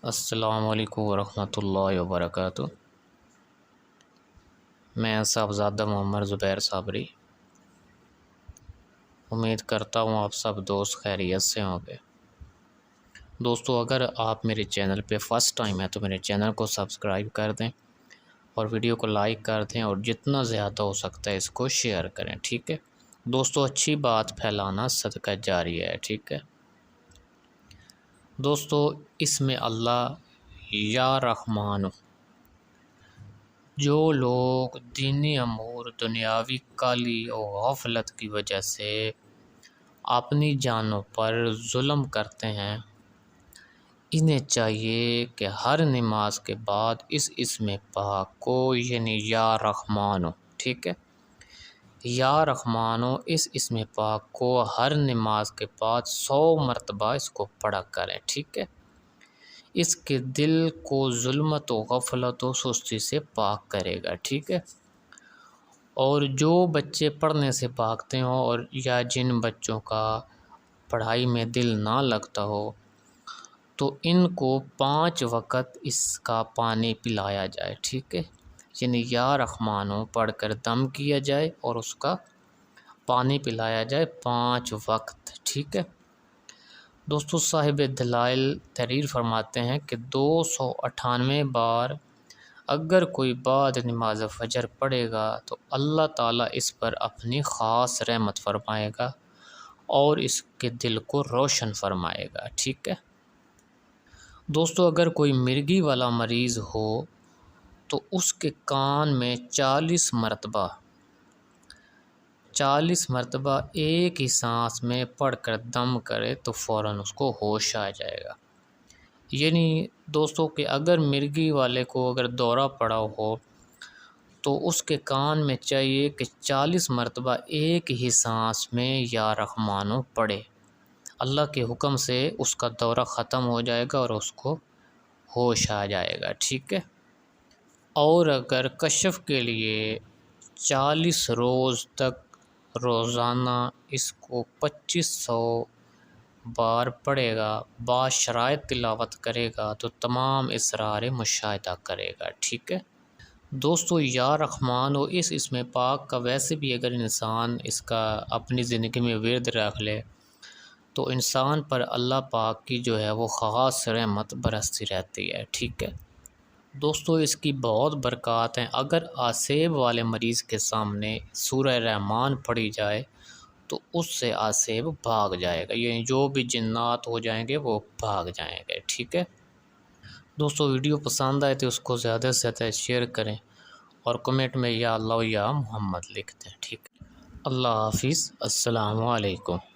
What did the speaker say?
السلام علیکم ورحمۃ اللہ وبرکاتہ۔ میں صاحبزادہ محمد زبیر صابری امید کرتا ہوں آپ سب دوست خیریت سے ہوں گے۔ دوستو، اگر آپ میرے چینل پہ فرسٹ ٹائم ہے تو میرے چینل کو سبسکرائب کر دیں اور ویڈیو کو لائک کر دیں اور جتنا زیادہ ہو سکتا ہے اس کو شیئر کریں، ٹھیک ہے دوستو۔ اچھی بات پھیلانا صدقہ جاریہ ہے، ٹھیک ہے دوستو۔ اس میں اللہ یا رحمان، جو لوگ دینی امور دنیاوی کالی اور غفلت کی وجہ سے اپنی جانوں پر ظلم کرتے ہیں، انہیں چاہیے کہ ہر نماز کے بعد اس اسم پاک کو یعنی یا رحمانو، ٹھیک ہے یا رحمانو، اس اسم پاک کو ہر نماز کے بعد 100 مرتبہ اس کو پڑھا کریں، ٹھیک ہے۔ اس کے دل کو ظلمت و غفلت و سستی سے پاک کرے گا، ٹھیک ہے۔ اور جو بچے پڑھنے سے بھاگتے ہوں اور یا جن بچوں کا پڑھائی میں دل نہ لگتا ہو تو ان کو 5 وقت اس کا پانی پلایا جائے، ٹھیک ہے، یعنی یا رحمانو پڑھ کر دم کیا جائے اور اس کا پانی پلایا جائے 5 وقت، ٹھیک ہے دوستو۔ صاحب دلائل تحریر فرماتے ہیں کہ 298 بار اگر کوئی بعد نماز فجر پڑھے گا تو اللہ تعالیٰ اس پر اپنی خاص رحمت فرمائے گا اور اس کے دل کو روشن فرمائے گا، ٹھیک ہے دوستو۔ اگر کوئی مرگی والا مریض ہو تو اس کے کان میں 40 مرتبہ ایک ہی سانس میں پڑھ کر دم کرے تو فوراً اس کو ہوش آ جائے گا۔ یعنی دوستو کہ اگر مرگی والے کو اگر دورہ پڑا ہو تو اس کے کان میں چاہیے کہ 40 مرتبہ ایک ہی سانس میں یا رحمانو پڑھے، اللہ کے حکم سے اس کا دورہ ختم ہو جائے گا اور اس کو ہوش آ جائے گا، ٹھیک ہے۔ اور اگر کشف کے لیے 40 روز تک روزانہ اس کو 2500 بار پڑھے گا، باشرائط تلاوت کرے گا تو تمام اسرار مشاہدہ کرے گا، ٹھیک ہے دوستو۔ یا رحمان و اس اسم پاک کا ویسے بھی اگر انسان اس کا اپنی زندگی میں ورد رکھ لے تو انسان پر اللہ پاک کی جو ہے وہ خاص رحمت برستی رہتی ہے، ٹھیک ہے دوستو۔ اس کی بہت برکات ہیں۔ اگر آسیب والے مریض کے سامنے سورہ رحمان پڑھی جائے تو اس سے آسیب بھاگ جائے گا، یعنی جو بھی جنات ہو جائیں گے وہ بھاگ جائیں گے، ٹھیک ہے دوستو۔ ویڈیو پسند آئے تو اس کو زیادہ سے زیادہ شیئر کریں اور کمنٹ میں یا اللہ یا محمد لکھ دیں، ٹھیک ہے۔ اللہ حافظ، السلام علیکم۔